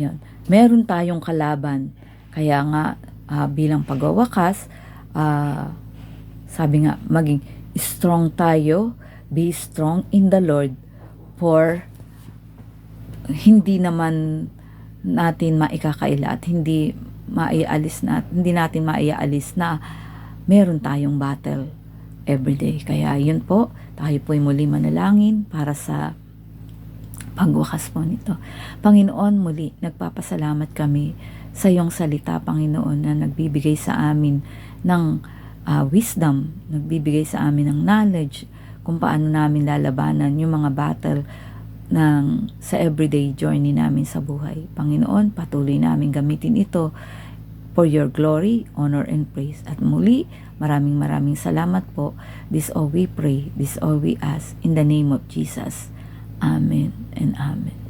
Yan. Meron tayong kalaban. Kaya nga, bilang pagwawakas, sabi nga, maging strong tayo, be strong in the Lord, for hindi naman natin maikakaila at hindi natin maiaalis na meron tayong battle everyday. Kaya yun po, tayo po'y muli manalangin para sa pagwakas po nito. Panginoon, muli nagpapasalamat kami sa iyong salita, Panginoon, na nagbibigay sa amin ng wisdom, nagbibigay sa amin ng knowledge kung paano namin lalabanan yung mga battle sa everyday journey namin sa buhay. Panginoon, patuloy namin gamitin ito for your glory, honor, and praise. At muli, maraming salamat po. This all we pray, this all we ask, in the name of Jesus. Amen and amen.